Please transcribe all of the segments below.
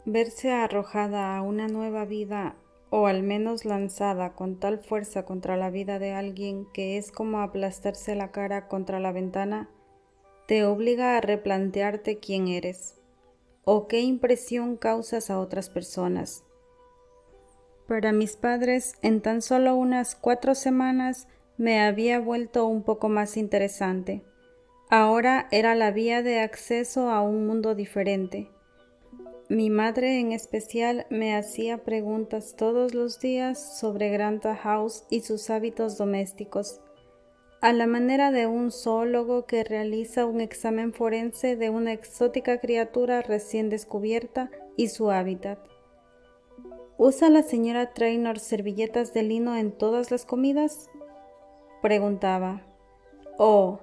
Verse arrojada a una nueva vida, o al menos lanzada con tal fuerza contra la vida de alguien que es como aplastarse la cara contra la ventana, te obliga a replantearte quién eres, o qué impresión causas a otras personas. Para mis padres, en tan solo unas 4 semanas me había vuelto un poco más interesante. Ahora era la vía de acceso a un mundo diferente. Mi madre en especial me hacía preguntas todos los días sobre Granta House y sus hábitos domésticos, a la manera de un zoólogo que realiza un examen forense de una exótica criatura recién descubierta y su hábitat. ¿Usa la señora Trainor servilletas de lino en todas las comidas?, preguntaba. ¿O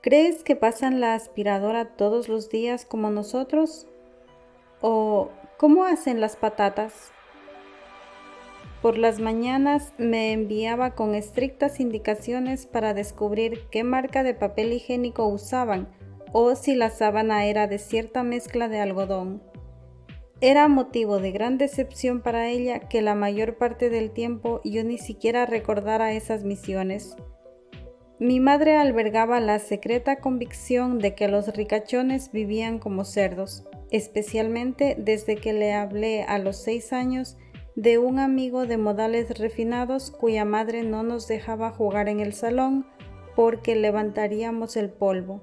crees que pasan la aspiradora todos los días como nosotros? ¿O cómo hacen las patatas? Por las mañanas me enviaba con estrictas indicaciones para descubrir qué marca de papel higiénico usaban o si la sábana era de cierta mezcla de algodón. Era motivo de gran decepción para ella que la mayor parte del tiempo yo ni siquiera recordara esas misiones. Mi madre albergaba la secreta convicción de que los ricachones vivían como cerdos, especialmente desde que le hablé a los 6 años de un amigo de modales refinados cuya madre no nos dejaba jugar en el salón porque levantaríamos el polvo.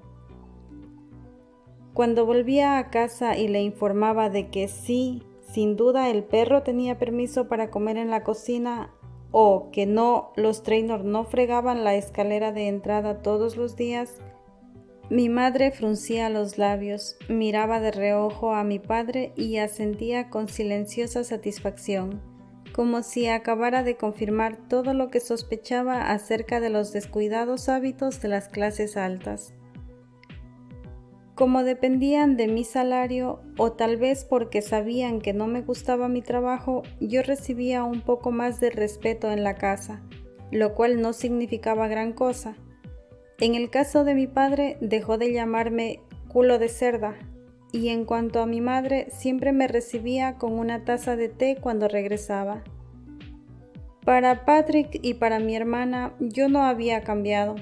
Cuando volvía a casa y le informaba de que sí, sin duda el perro tenía permiso para comer en la cocina, o que no, los Trainor no fregaban la escalera de entrada todos los días, mi madre fruncía los labios, miraba de reojo a mi padre y asentía con silenciosa satisfacción, como si acabara de confirmar todo lo que sospechaba acerca de los descuidados hábitos de las clases altas. Como dependían de mi salario, o tal vez porque sabían que no me gustaba mi trabajo, yo recibía un poco más de respeto en la casa, lo cual no significaba gran cosa. En el caso de mi padre, dejó de llamarme culo de cerda, y en cuanto a mi madre, siempre me recibía con una taza de té cuando regresaba. Para Patrick y para mi hermana, yo no había cambiado.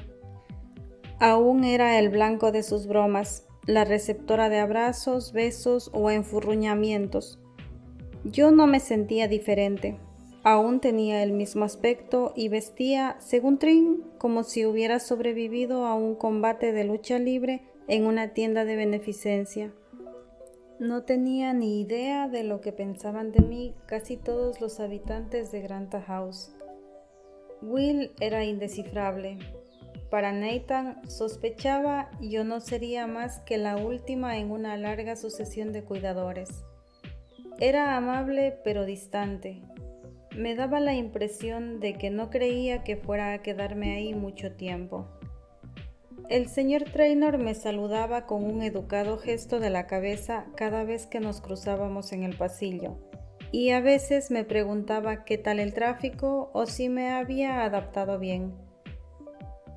Aún era el blanco de sus bromas, la receptora de abrazos, besos o enfurruñamientos. Yo no me sentía diferente. Aún tenía el mismo aspecto y vestía, según Trin, como si hubiera sobrevivido a un combate de lucha libre en una tienda de beneficencia. No tenía ni idea de lo que pensaban de mí casi todos los habitantes de Granta House. Will era indescifrable. Para Nathan, sospechaba, yo no sería más que la última en una larga sucesión de cuidadores. Era amable pero distante. Me daba la impresión de que no creía que fuera a quedarme ahí mucho tiempo. El señor Trainor me saludaba con un educado gesto de la cabeza cada vez que nos cruzábamos en el pasillo, y a veces me preguntaba qué tal el tráfico o si me había adaptado bien.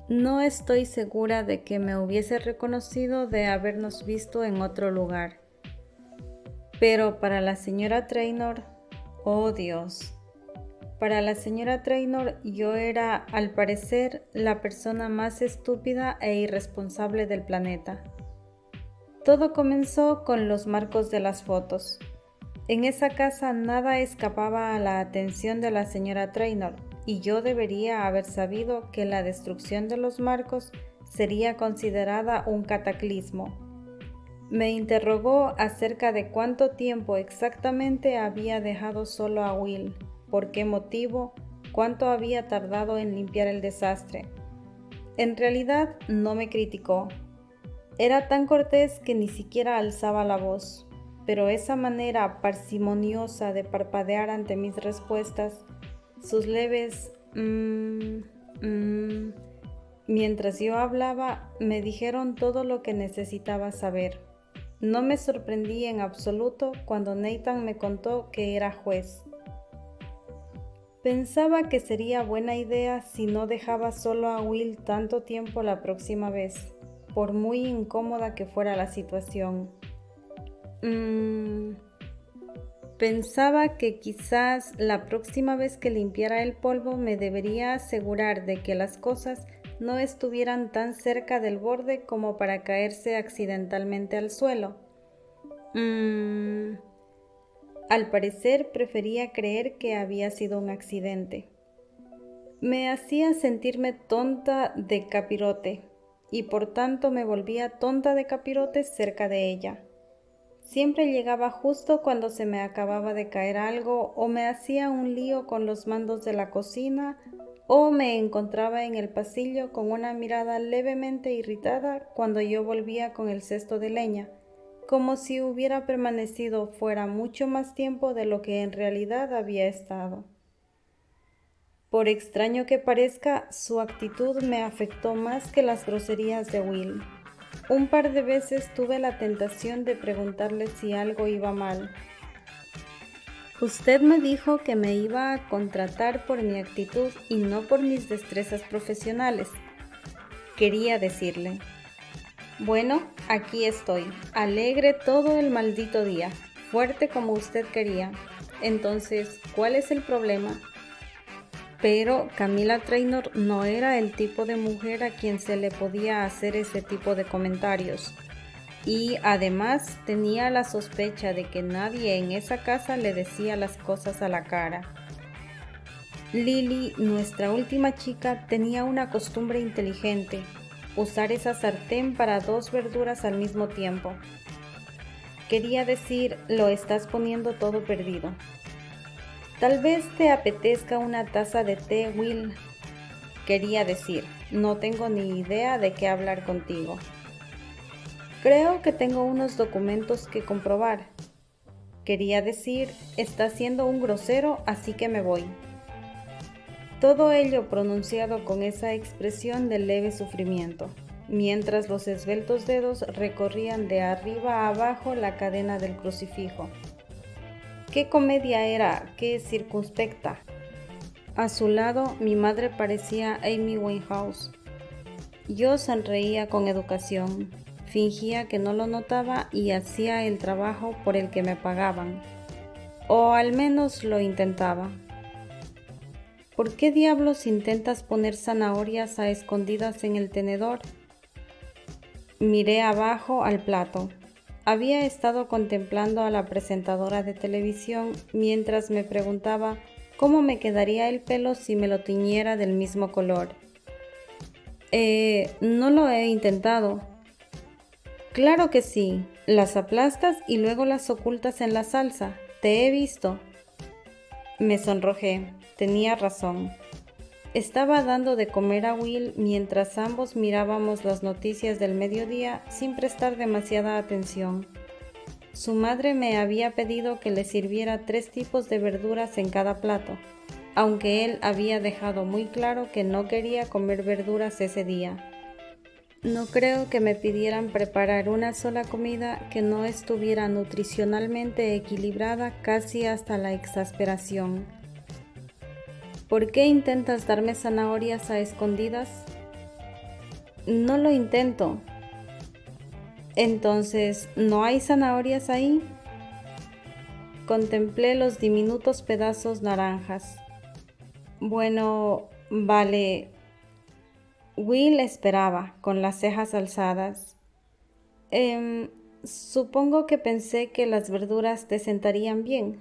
No estoy segura de que me hubiese reconocido de habernos visto en otro lugar. Pero para la señora Trainor, oh Dios, para la señora Trainor yo era, al parecer, la persona más estúpida e irresponsable del planeta. Todo comenzó con los marcos de las fotos. En esa casa nada escapaba a la atención de la señora Trainor, y yo debería haber sabido que la destrucción de los marcos sería considerada un cataclismo. Me interrogó acerca de cuánto tiempo exactamente había dejado solo a Will, por qué motivo, cuánto había tardado en limpiar el desastre. En realidad no me criticó. Era tan cortés que ni siquiera alzaba la voz, pero esa manera parsimoniosa de parpadear ante mis respuestas, sus leves mientras yo hablaba, me dijeron todo lo que necesitaba saber. No me sorprendí en absoluto cuando Nathan me contó que era juez. Pensaba que sería buena idea si no dejaba solo a Will tanto tiempo la próxima vez, por muy incómoda que fuera la situación. Pensaba que quizás la próxima vez que limpiara el polvo me debería asegurar de que las cosas no estuvieran tan cerca del borde como para caerse accidentalmente al suelo. Al parecer prefería creer que había sido un accidente. Me hacía sentirme tonta de capirote y por tanto me volvía tonta de capirote cerca de ella. Siempre llegaba justo cuando se me acababa de caer algo o me hacía un lío con los mandos de la cocina o me encontraba en el pasillo con una mirada levemente irritada cuando yo volvía con el cesto de leña, como si hubiera permanecido fuera mucho más tiempo de lo que en realidad había estado. Por extraño que parezca, su actitud me afectó más que las groserías de Will. Un par de veces tuve la tentación de preguntarle si algo iba mal. Usted me dijo que me iba a contratar por mi actitud y no por mis destrezas profesionales. Quería decirle. Bueno, aquí estoy, alegre todo el maldito día, fuerte como usted quería. Entonces, ¿cuál es el problema? Pero Camila Trainor no era el tipo de mujer a quien se le podía hacer ese tipo de comentarios. Y además tenía la sospecha de que nadie en esa casa le decía las cosas a la cara. Lily, nuestra última chica, tenía una costumbre inteligente, usar esa sartén para 2 verduras al mismo tiempo. Quería decir, lo estás poniendo todo perdido. Tal vez te apetezca una taza de té, Will. Quería decir, no tengo ni idea de qué hablar contigo. Creo que tengo unos documentos que comprobar. Quería decir, estás siendo un grosero, así que me voy. Todo ello pronunciado con esa expresión de leve sufrimiento, mientras los esbeltos dedos recorrían de arriba a abajo la cadena del crucifijo. ¿Qué comedia era? ¿Qué circunspecta? A su lado, mi madre parecía Amy Winehouse. Yo sonreía con educación, fingía que no lo notaba y hacía el trabajo por el que me pagaban. O al menos lo intentaba. ¿Por qué diablos intentas poner zanahorias a escondidas en el tenedor? Miré abajo al plato. Había estado contemplando a la presentadora de televisión mientras me preguntaba cómo me quedaría el pelo si me lo tiñera del mismo color. No lo he intentado. Claro que sí, las aplastas y luego las ocultas en la salsa. Te he visto. Me sonrojé, tenía razón. Estaba dando de comer a Will mientras ambos mirábamos las noticias del mediodía sin prestar demasiada atención. Su madre me había pedido que le sirviera 3 tipos de verduras en cada plato, aunque él había dejado muy claro que no quería comer verduras ese día. No creo que me pidieran preparar una sola comida que no estuviera nutricionalmente equilibrada casi hasta la exasperación. ¿Por qué intentas darme zanahorias a escondidas? No lo intento. Entonces, ¿no hay zanahorias ahí? Contemplé los diminutos pedazos naranjas. Bueno, vale. Will esperaba, con las cejas alzadas. Supongo que pensé que las verduras te sentarían bien.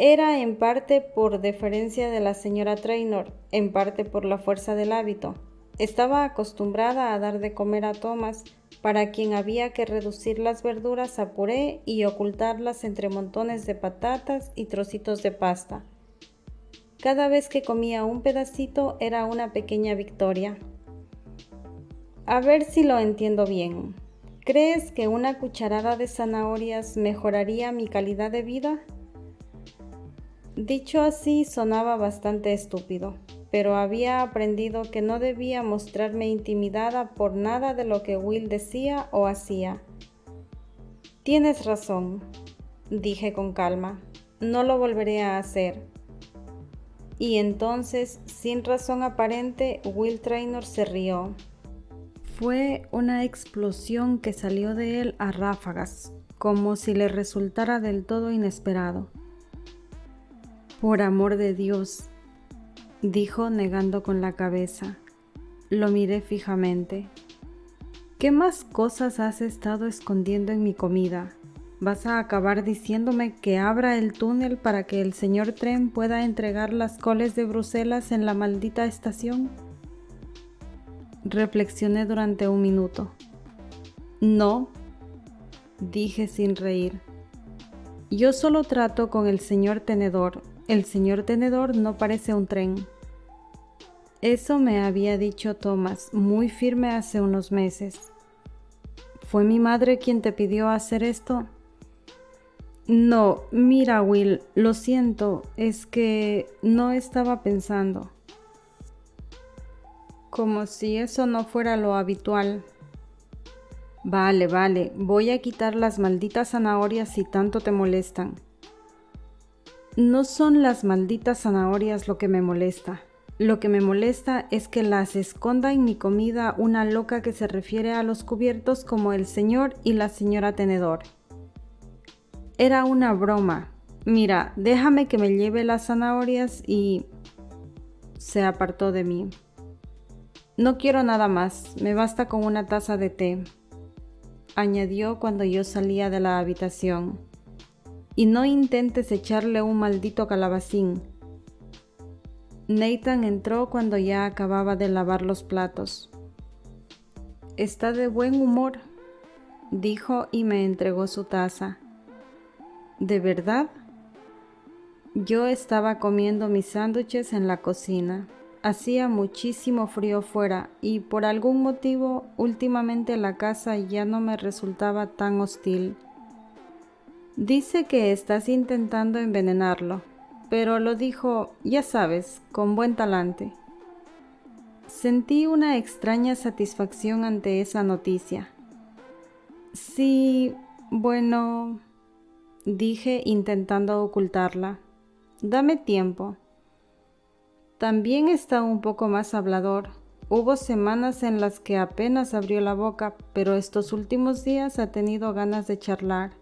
Era en parte por deferencia de la señora Trainor, en parte por la fuerza del hábito. Estaba acostumbrada a dar de comer a Thomas, para quien había que reducir las verduras a puré y ocultarlas entre montones de patatas y trocitos de pasta. Cada vez que comía un pedacito era una pequeña victoria. A ver si lo entiendo bien. ¿Crees que una cucharada de zanahorias mejoraría mi calidad de vida? Dicho así sonaba bastante estúpido, pero había aprendido que no debía mostrarme intimidada por nada de lo que Will decía o hacía. Tienes razón, dije con calma, no lo volveré a hacer. Y entonces, sin razón aparente, Will Trainor se rió. Fue una explosión que salió de él a ráfagas, como si le resultara del todo inesperado. Por amor de Dios, dijo negando con la cabeza. Lo miré fijamente. ¿Qué más cosas has estado escondiendo en mi comida? ¿Vas a acabar diciéndome que abra el túnel para que el señor Tren pueda entregar las coles de Bruselas en la maldita estación? Reflexioné durante un minuto. No, dije sin reír. Yo solo trato con el señor Tenedor. El señor Tenedor no parece un tren. Eso me había dicho Thomas, muy firme hace unos meses. ¿Fue mi madre quien te pidió hacer esto? No, mira, Will, lo siento, es que no estaba pensando. Como si eso no fuera lo habitual. Vale, voy a quitar las malditas zanahorias si tanto te molestan. No son las malditas zanahorias lo que me molesta. Lo que me molesta es que las esconda en mi comida una loca que se refiere a los cubiertos como el señor y la señora Tenedor. Era una broma. Mira, déjame que me lleve las zanahorias y... Se apartó de mí. No quiero nada más, me basta con una taza de té, añadió cuando yo salía de la habitación. Y no intentes echarle un maldito calabacín. Nathan entró cuando ya acababa de lavar los platos. Está de buen humor, dijo y me entregó su taza. ¿De verdad? Yo estaba comiendo mis sándwiches en la cocina. Hacía muchísimo frío fuera y por algún motivo últimamente la casa ya no me resultaba tan hostil. Dice que estás intentando envenenarlo, pero lo dijo, ya sabes, con buen talante. Sentí una extraña satisfacción ante esa noticia. Sí, bueno, dije intentando ocultarla. Dame tiempo. También está un poco más hablador. Hubo semanas en las que apenas abrió la boca, pero estos últimos días ha tenido ganas de charlar.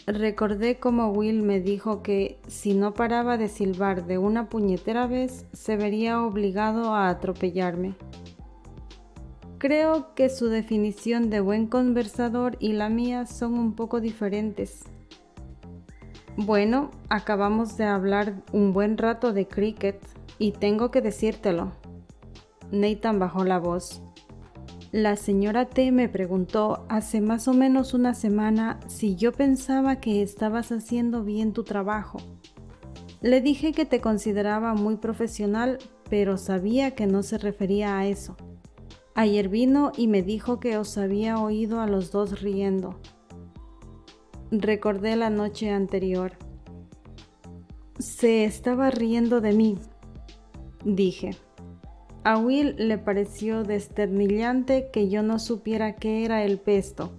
Recordé cómo Will me dijo que si no paraba de silbar de una puñetera vez, se vería obligado a atropellarme. Creo que su definición de buen conversador y la mía son un poco diferentes. Bueno, acabamos de hablar un buen rato de cricket y tengo que decírtelo. Nathan bajó la voz. La señora T me preguntó hace más o menos una semana si yo pensaba que estabas haciendo bien tu trabajo. Le dije que te consideraba muy profesional, pero sabía que no se refería a eso. Ayer vino y me dijo que os había oído a los dos riendo. Recordé la noche anterior. Se estaba riendo de mí, dije. A Will le pareció desternillante que yo no supiera qué era el pesto.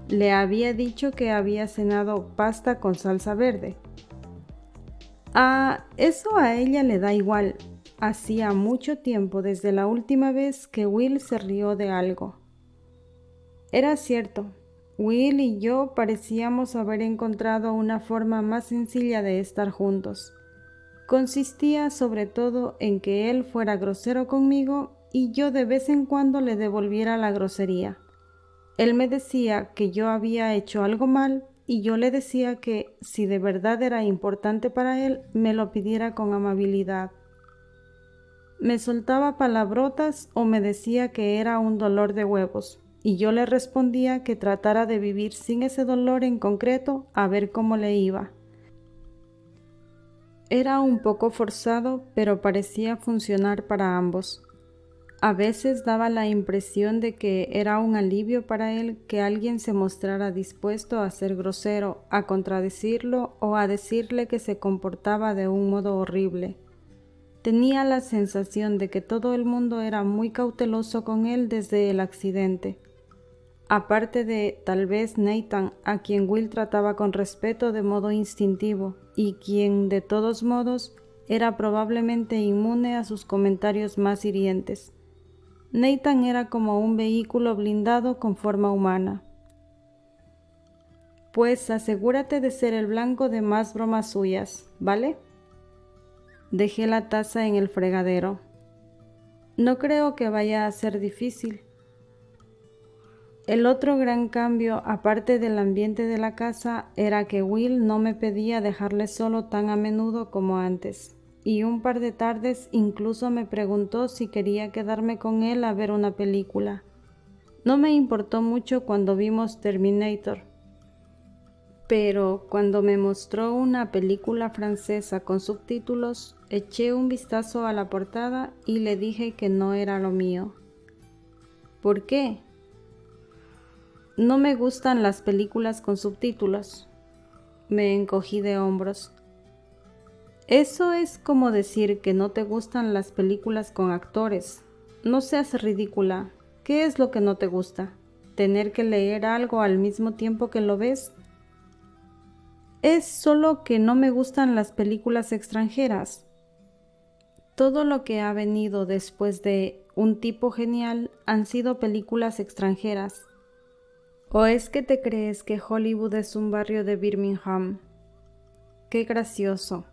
Le había dicho que había cenado pasta con salsa verde. Eso a ella le da igual. Hacía mucho tiempo desde la última vez que Will se rió de algo. Era cierto, Will y yo parecíamos haber encontrado una forma más sencilla de estar juntos. Consistía sobre todo en que él fuera grosero conmigo y yo de vez en cuando le devolviera la grosería. Él me decía que yo había hecho algo mal y yo le decía que, si de verdad era importante para él, me lo pidiera con amabilidad. Me soltaba palabrotas o me decía que era un dolor de huevos, y yo le respondía que tratara de vivir sin ese dolor en concreto a ver cómo le iba. Era un poco forzado, pero parecía funcionar para ambos. A veces daba la impresión de que era un alivio para él que alguien se mostrara dispuesto a ser grosero, a contradecirlo o a decirle que se comportaba de un modo horrible. Tenía la sensación de que todo el mundo era muy cauteloso con él desde el accidente. Aparte de, tal vez, Nathan, a quien Will trataba con respeto de modo instintivo y quien, de todos modos, era probablemente inmune a sus comentarios más hirientes. Nathan era como un vehículo blindado con forma humana. Pues asegúrate de ser el blanco de más bromas suyas, ¿vale? Dejé la taza en el fregadero. No creo que vaya a ser difícil. El otro gran cambio, aparte del ambiente de la casa, era que Will no me pedía dejarle solo tan a menudo como antes, y un par de tardes incluso me preguntó si quería quedarme con él a ver una película. No me importó mucho cuando vimos Terminator, pero cuando me mostró una película francesa con subtítulos, eché un vistazo a la portada y le dije que no era lo mío. ¿Por qué? No me gustan las películas con subtítulos. Me encogí de hombros. Eso es como decir que no te gustan las películas con actores. No seas ridícula. ¿Qué es lo que no te gusta? ¿Tener que leer algo al mismo tiempo que lo ves? Es solo que no me gustan las películas extranjeras. Todo lo que ha venido después de Un tipo genial han sido películas extranjeras. ¿O es que te crees que Hollywood es un barrio de Birmingham? Qué gracioso.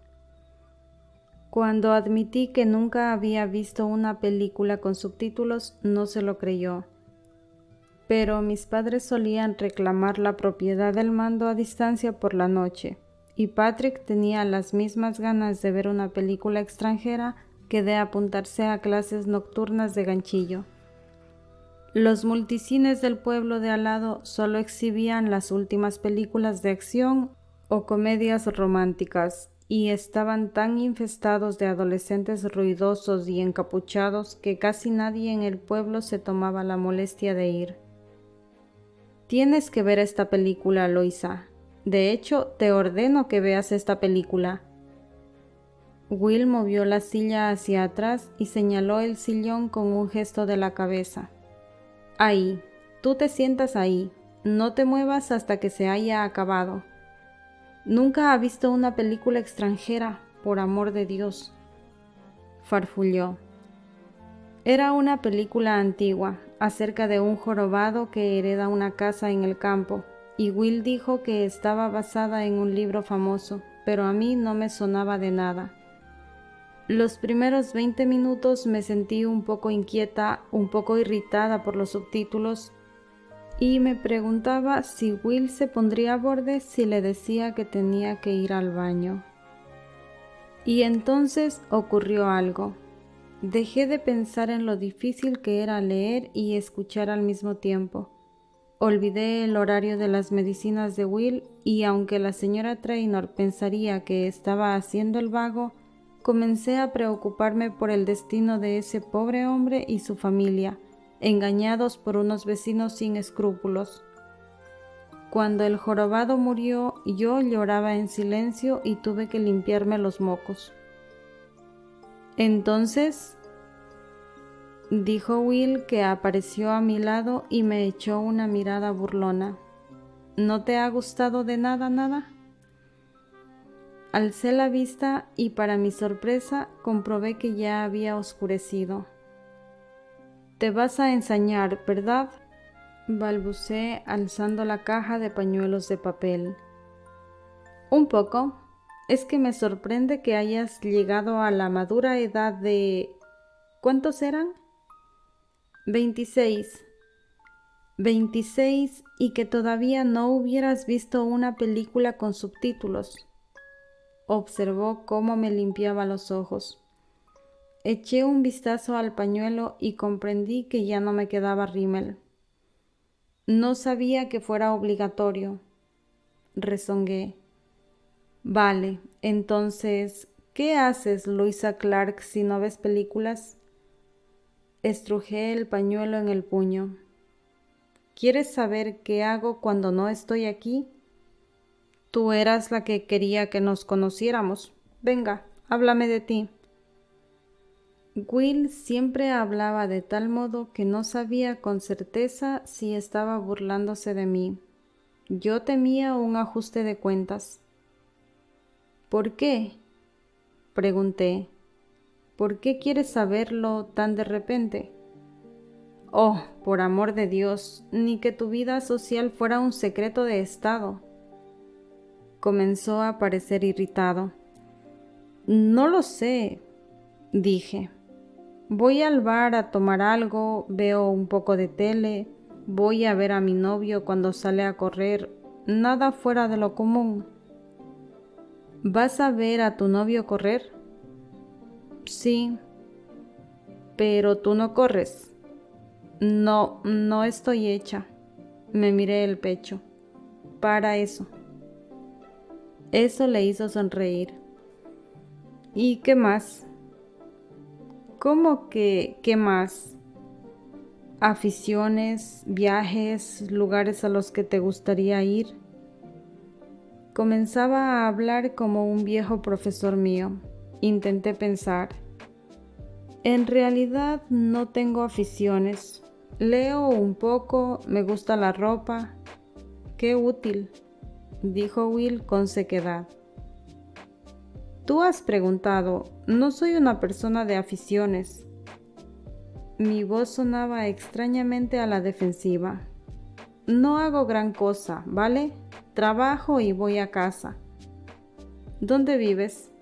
Cuando admití que nunca había visto una película con subtítulos, no se lo creyó. Pero mis padres solían reclamar la propiedad del mando a distancia por la noche, y Patrick tenía las mismas ganas de ver una película extranjera que de apuntarse a clases nocturnas de ganchillo. Los multicines del pueblo de al lado solo exhibían las últimas películas de acción o comedias románticas, y estaban tan infestados de adolescentes ruidosos y encapuchados que casi nadie en el pueblo se tomaba la molestia de ir. Tienes que ver esta película, Loisa. De hecho, te ordeno que veas esta película. Will movió la silla hacia atrás y señaló el sillón con un gesto de la cabeza. Ahí, tú te sientas ahí, no te muevas hasta que se haya acabado. Nunca ha visto una película extranjera, por amor de Dios. Farfulló. Era una película antigua, acerca de un jorobado que hereda una casa en el campo, y Will dijo que estaba basada en un libro famoso, pero a mí no me sonaba de nada. Los primeros 20 minutos me sentí un poco inquieta, un poco irritada por los subtítulos, y me preguntaba si Will se pondría a borde si le decía que tenía que ir al baño. Y entonces ocurrió algo. Dejé de pensar en lo difícil que era leer y escuchar al mismo tiempo. Olvidé el horario de las medicinas de Will y aunque la señora Trainor pensaría que estaba haciendo el vago, comencé a preocuparme por el destino de ese pobre hombre y su familia, engañados por unos vecinos sin escrúpulos. Cuando el jorobado murió, yo lloraba en silencio y tuve que limpiarme los mocos. Entonces, dijo Will, que apareció a mi lado y me echó una mirada burlona. ¿No te ha gustado de nada? Alcé la vista y para mi sorpresa comprobé que ya había oscurecido. Te vas a ensañar, ¿verdad?, balbuceé alzando la caja de pañuelos de papel. Un poco. Es que me sorprende que hayas llegado a la madura edad de... ¿Cuántos eran? 26. 26 y que todavía no hubieras visto una película con subtítulos. Observó cómo me limpiaba los ojos. Eché un vistazo al pañuelo y comprendí que ya no me quedaba rímel. No sabía que fuera obligatorio. Rezongué. Vale, entonces, ¿qué haces, Louisa Clark, si no ves películas? Estrujé el pañuelo en el puño. ¿Quieres saber qué hago cuando no estoy aquí? Tú eras la que quería que nos conociéramos. Venga, háblame de ti. Will siempre hablaba de tal modo que no sabía con certeza si estaba burlándose de mí. Yo temía un ajuste de cuentas. ¿Por qué?, pregunté. ¿Por qué quieres saberlo tan de repente? Oh, por amor de Dios, ni que tu vida social fuera un secreto de estado. Comenzó a parecer irritado. No lo sé, dije. Voy al bar a tomar algo, veo un poco de tele, voy a ver a mi novio cuando sale a correr, nada fuera de lo común. ¿Vas a ver a tu novio correr? Sí. Pero tú no corres. No, no estoy hecha. Me miré el pecho. Para eso. Eso le hizo sonreír. ¿Y qué más? ¿Cómo que qué más? ¿Aficiones, viajes, lugares a los que te gustaría ir? Comenzaba a hablar como un viejo profesor mío. Intenté pensar. En realidad no tengo aficiones. Leo un poco, me gusta la ropa. Qué útil, dijo Will con sequedad. Tú has preguntado, no soy una persona de aficiones. Mi voz sonaba extrañamente a la defensiva. No hago gran cosa, ¿vale? Trabajo y voy a casa. ¿Dónde vives?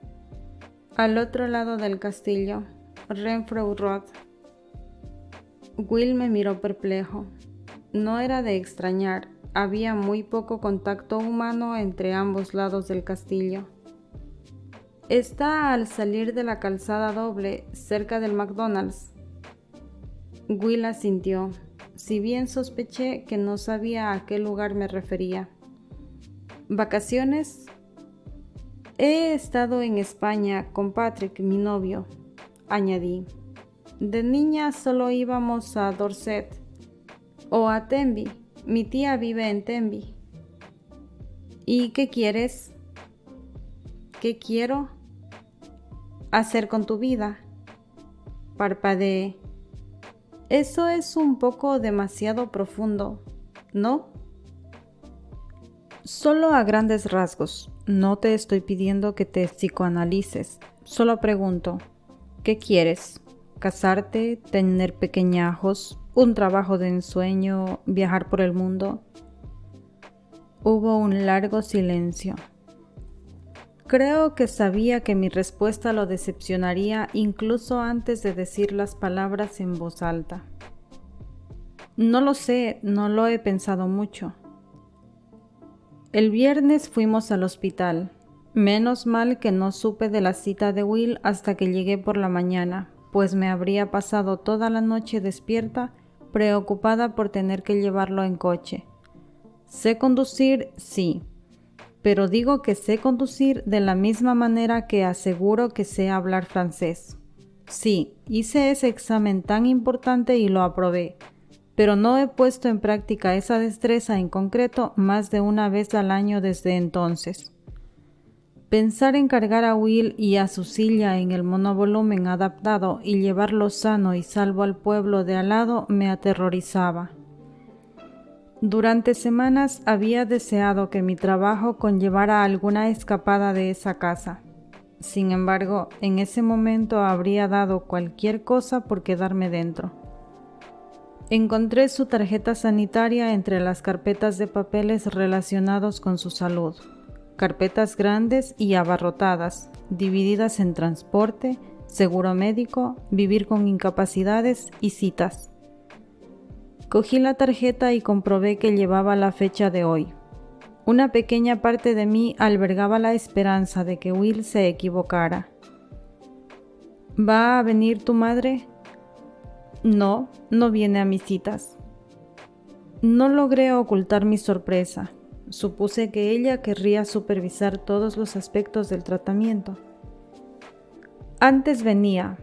Al otro lado del castillo, Renfrew Road. Will me miró perplejo. No era de extrañar, había muy poco contacto humano entre ambos lados del castillo. Está al salir de la calzada doble, cerca del McDonald's. Will asintió, si bien sospeché que no sabía a qué lugar me refería. ¿Vacaciones? He estado en España con Patrick, mi novio, añadí. De niña solo íbamos a Dorset o a Tenby. Mi tía vive en Tenby. ¿Y qué quieres? ¿Qué quiero hacer con tu vida? Parpadeé. Eso es un poco demasiado profundo, ¿no? Solo a grandes rasgos. No te estoy pidiendo que te psicoanalices. Solo pregunto, ¿qué quieres? ¿Casarte? ¿Tener pequeñajos? ¿Un trabajo de ensueño? ¿Viajar por el mundo? Hubo un largo silencio. Creo que sabía que mi respuesta lo decepcionaría incluso antes de decir las palabras en voz alta. No lo sé, no lo he pensado mucho. El viernes fuimos al hospital. Menos mal que no supe de la cita de Will hasta que llegué por la mañana, pues me habría pasado toda la noche despierta, preocupada por tener que llevarlo en coche. ¿Sé conducir? Sí. Pero digo que sé conducir de la misma manera que aseguro que sé hablar francés. Sí, hice ese examen tan importante y lo aprobé, pero no he puesto en práctica esa destreza en concreto más de una vez al año desde entonces. Pensar en cargar a Will y a su silla en el monovolumen adaptado y llevarlo sano y salvo al pueblo de al lado me aterrorizaba. Durante semanas había deseado que mi trabajo conllevara alguna escapada de esa casa. Sin embargo, en ese momento habría dado cualquier cosa por quedarme dentro. Encontré su tarjeta sanitaria entre las carpetas de papeles relacionados con su salud. Carpetas grandes y abarrotadas, divididas en transporte, seguro médico, vivir con incapacidades y citas. Cogí la tarjeta y comprobé que llevaba la fecha de hoy. Una pequeña parte de mí albergaba la esperanza de que Will se equivocara. ¿Va a venir tu madre? No, no viene a mis citas. No logré ocultar mi sorpresa. Supuse que ella querría supervisar todos los aspectos del tratamiento. Antes venía,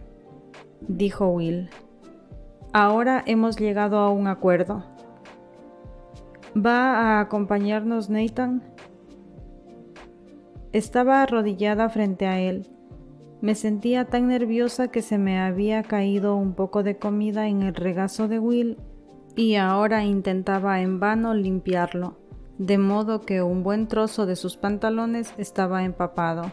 dijo Will. Ahora hemos llegado a un acuerdo. ¿Va a acompañarnos Nathan? Estaba arrodillada frente a él. Me sentía tan nerviosa que se me había caído un poco de comida en el regazo de Will y ahora intentaba en vano limpiarlo, de modo que un buen trozo de sus pantalones estaba empapado.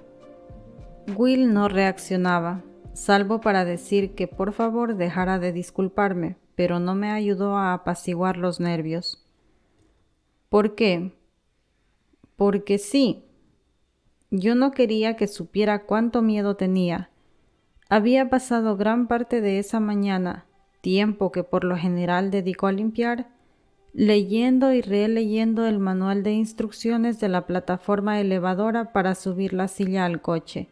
Will no reaccionaba, salvo para decir que por favor dejara de disculparme, pero no me ayudó a apaciguar los nervios. ¿Por qué? Porque sí, Yo no quería que supiera cuánto miedo tenía. Había pasado gran parte de esa mañana, tiempo que por lo general dedico a limpiar, leyendo y releyendo el manual de instrucciones de la plataforma elevadora para subir la silla al coche,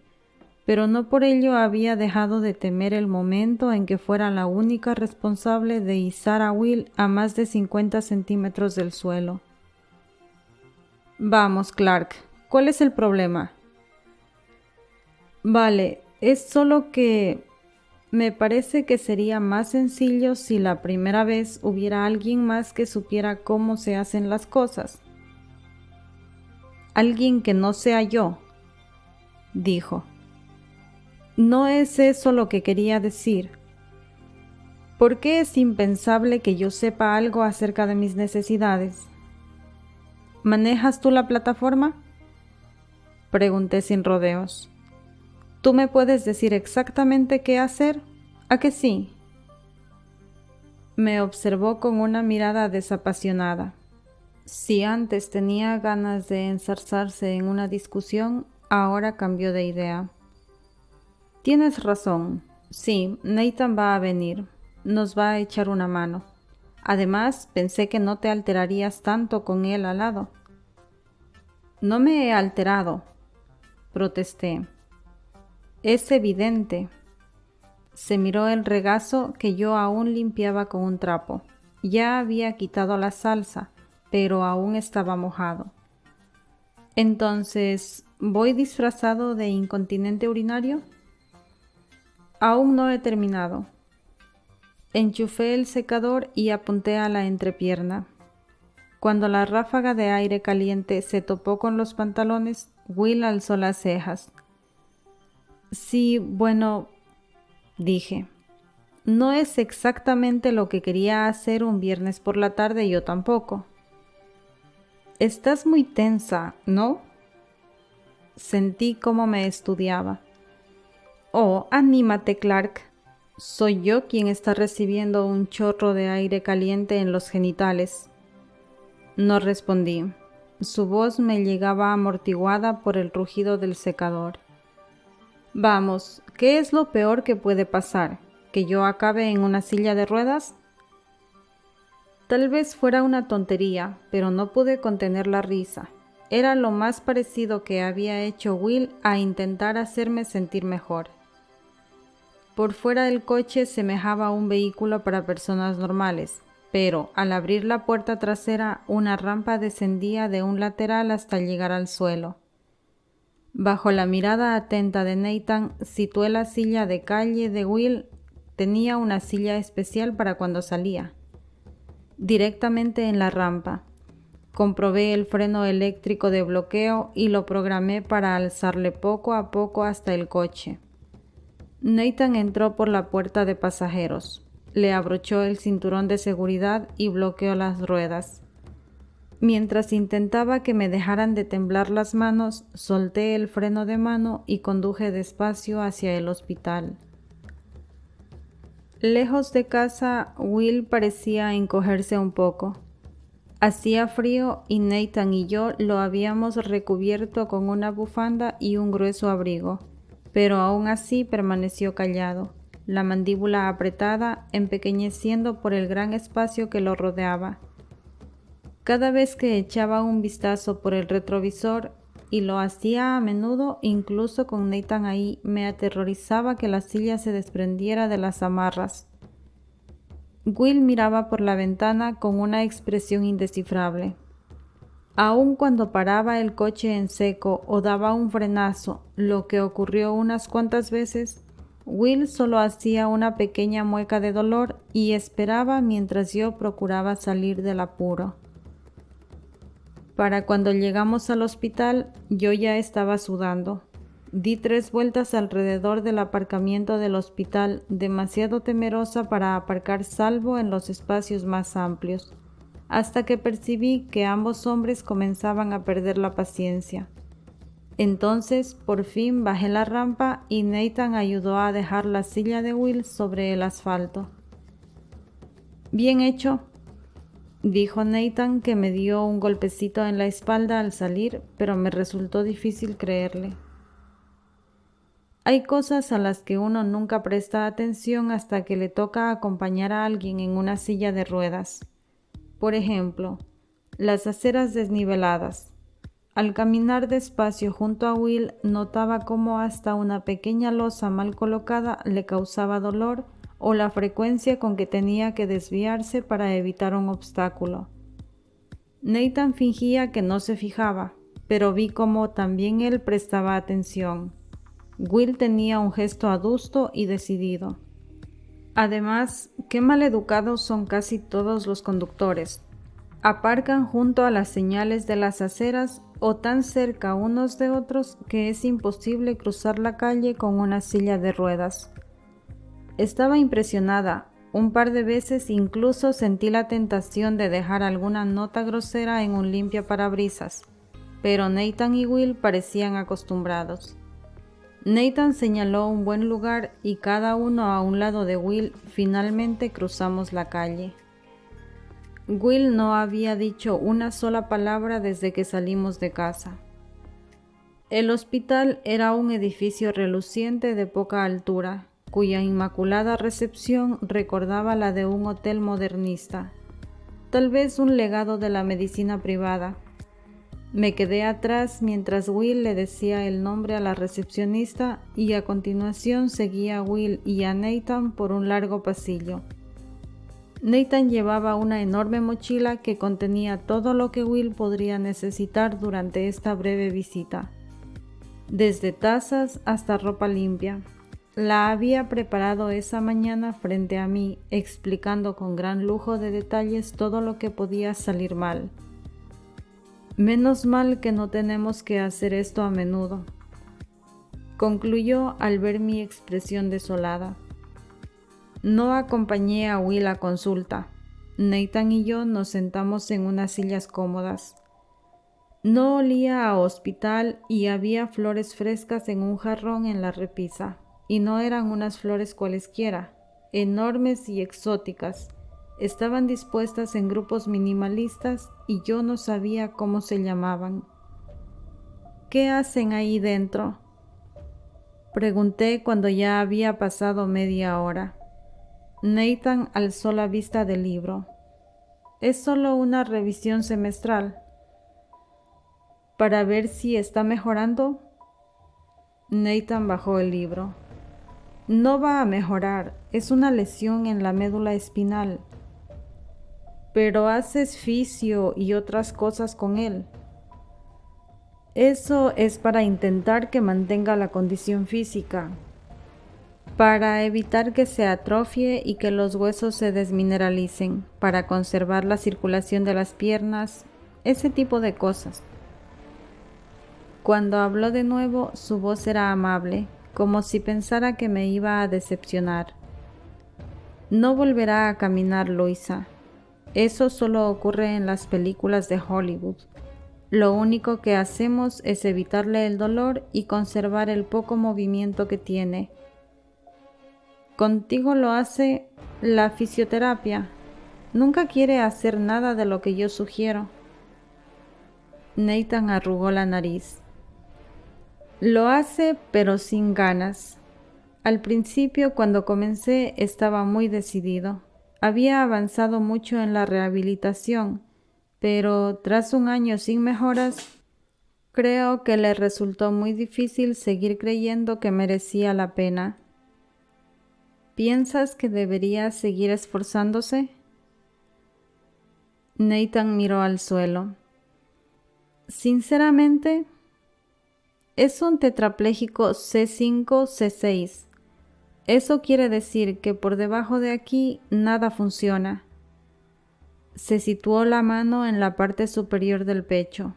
pero no por ello había dejado de temer el momento en que fuera la única responsable de izar a Will a más de 50 centímetros del suelo. Vamos, Clark, ¿cuál es el problema? Vale, es solo que me parece que sería más sencillo si la primera vez hubiera alguien más que supiera cómo se hacen las cosas. Alguien que no sea yo, dijo. No es eso lo que quería decir. ¿Por qué es impensable que yo sepa algo acerca de mis necesidades? ¿Manejas tú la plataforma? Pregunté sin rodeos. ¿Tú me puedes decir exactamente qué hacer? ¿A que sí? Me observó con una mirada desapasionada. Si antes tenía ganas de enzarzarse en una discusión, ahora cambió de idea. Tienes razón. Sí, Nathan va a venir. Nos va a echar una mano. Además, pensé que no te alterarías tanto con él al lado. No me he alterado, protesté. Es evidente. Se miró el regazo que yo aún limpiaba con un trapo. Ya había quitado la salsa, pero aún estaba mojado. Entonces, ¿voy disfrazado de incontinente urinario? Aún no he terminado. Enchufé el secador y apunté a la entrepierna. Cuando la ráfaga de aire caliente se topó con los pantalones, Will alzó las cejas. Sí, bueno, dije. No es exactamente lo que quería hacer un viernes por la tarde, yo tampoco. Estás muy tensa, ¿no? Sentí cómo me estudiaba. Oh, anímate, Clark. Soy yo quien está recibiendo un chorro de aire caliente en los genitales. No respondí. Su voz me llegaba amortiguada por el rugido del secador. Vamos, ¿qué es lo peor que puede pasar? ¿Que yo acabe en una silla de ruedas? Tal vez fuera una tontería, pero no pude contener la risa. Era lo más parecido que había hecho Will a intentar hacerme sentir mejor. Por fuera del coche semejaba un vehículo para personas normales, pero al abrir la puerta trasera una rampa descendía de un lateral hasta llegar al suelo. Bajo la mirada atenta de Nathan, situé la silla de calle de Will. Tenía una silla especial para cuando salía. Directamente en la rampa. Comprobé el freno eléctrico de bloqueo y lo programé para alzarle poco a poco hasta el coche. Nathan entró por la puerta de pasajeros, le abrochó el cinturón de seguridad y bloqueó las ruedas. Mientras intentaba que me dejaran de temblar las manos, solté el freno de mano y conduje despacio hacia el hospital. Lejos de casa, Will parecía encogerse un poco. Hacía frío y Nathan y yo lo habíamos recubierto con una bufanda y un grueso abrigo, pero aún así permaneció callado, la mandíbula apretada, empequeñeciendo por el gran espacio que lo rodeaba. Cada vez que echaba un vistazo por el retrovisor, y lo hacía a menudo, incluso con Nathan ahí, me aterrorizaba que la silla se desprendiera de las amarras. Will miraba por la ventana con una expresión indescifrable. Aun cuando paraba el coche en seco o daba un frenazo, lo que ocurrió unas cuantas veces, Will solo hacía una pequeña mueca de dolor y esperaba mientras yo procuraba salir del apuro. Para cuando llegamos al hospital, yo ya estaba sudando. Di 3 vueltas alrededor del aparcamiento del hospital, demasiado temerosa para aparcar salvo en los espacios más amplios, hasta que percibí que ambos hombres comenzaban a perder la paciencia. Entonces, por fin bajé la rampa y Nathan ayudó a dejar la silla de Will sobre el asfalto. Bien hecho. dijo Nathan, que me dio un golpecito en la espalda al salir, pero me resultó difícil creerle. Hay cosas a las que uno nunca presta atención hasta que le toca acompañar a alguien en una silla de ruedas. Por ejemplo, las aceras desniveladas. Al caminar despacio junto a Will, notaba cómo hasta una pequeña losa mal colocada le causaba dolor o la frecuencia con que tenía que desviarse para evitar un obstáculo. Nathan fingía que no se fijaba, pero vi cómo también él prestaba atención. Will tenía un gesto adusto y decidido. Además, qué maleducados son casi todos los conductores. Aparcan junto a las señales de las aceras o tan cerca unos de otros que es imposible cruzar la calle con una silla de ruedas. Estaba impresionada. Un par de veces incluso sentí la tentación de dejar alguna nota grosera en un limpiaparabrisas, pero Nathan y Will parecían acostumbrados. Nathan señaló un buen lugar y cada uno a un lado de Will finalmente cruzamos la calle. Will no había dicho una sola palabra desde que salimos de casa. El hospital era un edificio reluciente de poca altura, cuya inmaculada recepción recordaba la de un hotel modernista, tal vez un legado de la medicina privada. Me quedé atrás mientras Will le decía el nombre a la recepcionista y a continuación seguía a Will y a Nathan por un largo pasillo. Nathan llevaba una enorme mochila que contenía todo lo que Will podría necesitar durante esta breve visita, desde tazas hasta ropa limpia. La había preparado esa mañana frente a mí, explicando con gran lujo de detalles todo lo que podía salir mal. Menos mal que no tenemos que hacer esto a menudo, concluyó al ver mi expresión desolada. No acompañé a Will a consulta. Nathan y yo nos sentamos en unas sillas cómodas. No olía a hospital y había flores frescas en un jarrón en la repisa, y no eran unas flores cualesquiera, enormes y exóticas. Estaban dispuestas en grupos minimalistas y yo no sabía cómo se llamaban. ¿Qué hacen ahí dentro?, pregunté cuando ya había pasado media hora. Nathan alzó la vista del libro. Es solo una revisión semestral. ¿Para ver si está mejorando? Nathan bajó el libro. No va a mejorar, es una lesión en la médula espinal. Pero haces fisio y otras cosas con él. Eso es para intentar que mantenga la condición física, para evitar que se atrofie y que los huesos se desmineralicen, para conservar la circulación de las piernas, ese tipo de cosas. Cuando habló de nuevo, su voz era amable, como si pensara que me iba a decepcionar. No volverá a caminar, Luisa. Eso solo ocurre en las películas de Hollywood. Lo único que hacemos es evitarle el dolor y conservar el poco movimiento que tiene. Contigo lo hace la fisioterapia. Nunca quiere hacer nada de lo que yo sugiero. Nathan arrugó la nariz. Lo hace, pero sin ganas. Al principio, cuando comencé, estaba muy decidido. Había avanzado mucho en la rehabilitación, pero tras un año sin mejoras, creo que le resultó muy difícil seguir creyendo que merecía la pena. ¿Piensas que debería seguir esforzándose? Nathan miró al suelo. Sinceramente, es un tetrapléjico C5-C6. Eso quiere decir que por debajo de aquí nada funciona. Se situó la mano en la parte superior del pecho.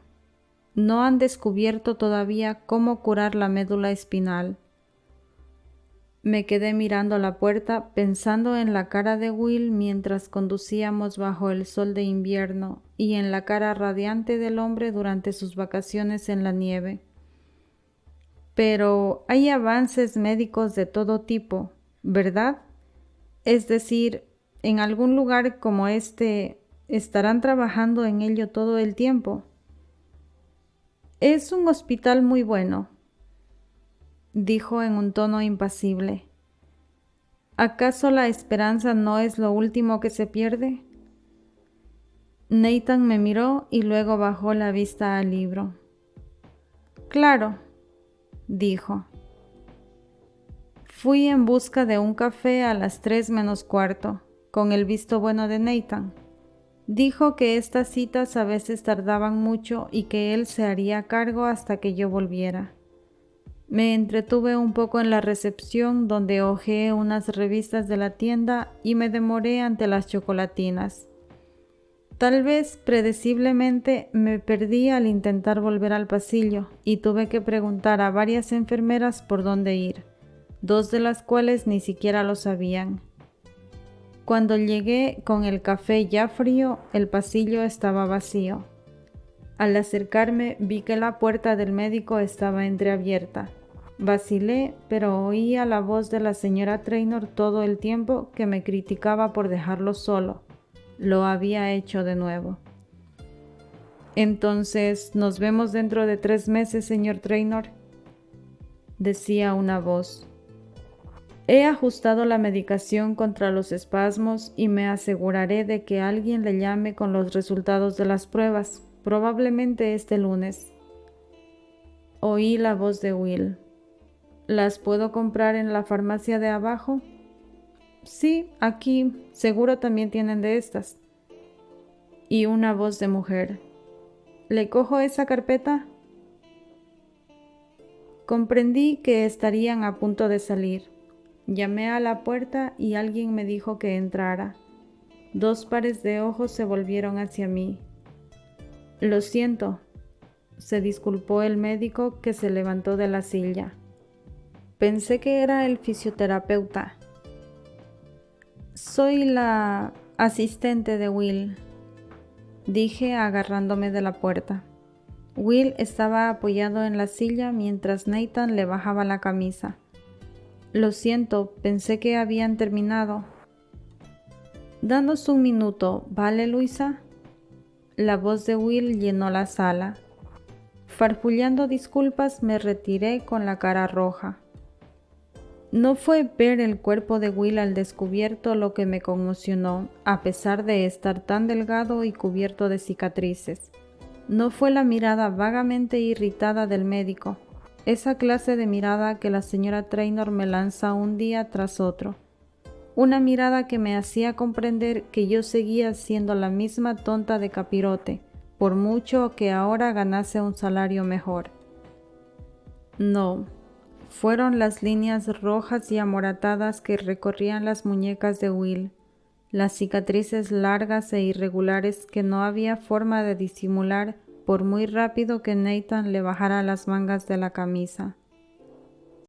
No han descubierto todavía cómo curar la médula espinal. Me quedé mirando la puerta, pensando en la cara de Will mientras conducíamos bajo el sol de invierno y en la cara radiante del hombre durante sus vacaciones en la nieve. Pero hay avances médicos de todo tipo, ¿verdad? Es decir, en algún lugar como este ¿Estarán trabajando en ello todo el tiempo? Es un hospital muy bueno, dijo en un tono impasible. ¿Acaso la esperanza no es lo último que se pierde? Nathan me miró y luego bajó la vista al libro. Claro, dijo. Fui en busca de un café a las 3:45, con el visto bueno de Nathan. Dijo que estas citas a veces tardaban mucho y que él se haría cargo hasta que yo volviera. Me entretuve un poco en la recepción, donde hojeé unas revistas de la tienda y me demoré ante las chocolatinas. Tal vez, predeciblemente, me perdí al intentar volver al pasillo y tuve que preguntar a varias enfermeras por dónde ir, 2 de las cuales ni siquiera lo sabían. Cuando llegué con el café ya frío, el pasillo estaba vacío. Al acercarme vi que la puerta del médico estaba entreabierta. Vacilé, pero oía la voz de la señora Trainor todo el tiempo que me criticaba por dejarlo solo. Lo había hecho de nuevo. Entonces, ¿nos vemos dentro de 3 meses, señor Trainor?, decía una voz. He ajustado la medicación contra los espasmos y me aseguraré de que alguien le llame con los resultados de las pruebas, probablemente este lunes. Oí la voz de Will. ¿Las puedo comprar en la farmacia de abajo? Sí, aquí, seguro también tienen de estas. Y una voz de mujer. ¿Le cojo esa carpeta? Comprendí que estarían a punto de salir. Llamé a la puerta y alguien me dijo que entrara. 2 pares de ojos se volvieron hacia mí. Lo siento, se disculpó el médico, que se levantó de la silla. Pensé que era el fisioterapeuta. Soy la asistente de Will, dije agarrándome de la puerta. Will estaba apoyado en la silla mientras Nathan le bajaba la camisa. Lo siento, pensé que habían terminado. Danos un minuto, ¿vale, Luisa? La voz de Will llenó la sala. Farfullando disculpas, me retiré con la cara roja. No fue ver el cuerpo de Will al descubierto lo que me conmocionó, a pesar de estar tan delgado y cubierto de cicatrices. No fue la mirada vagamente irritada del médico, esa clase de mirada que la señora Trainor me lanza un día tras otro. Una mirada que me hacía comprender que yo seguía siendo la misma tonta de capirote, por mucho que ahora ganase un salario mejor. No. Fueron las líneas rojas y amoratadas que recorrían las muñecas de Will, las cicatrices largas e irregulares que no había forma de disimular por muy rápido que Nathan le bajara las mangas de la camisa.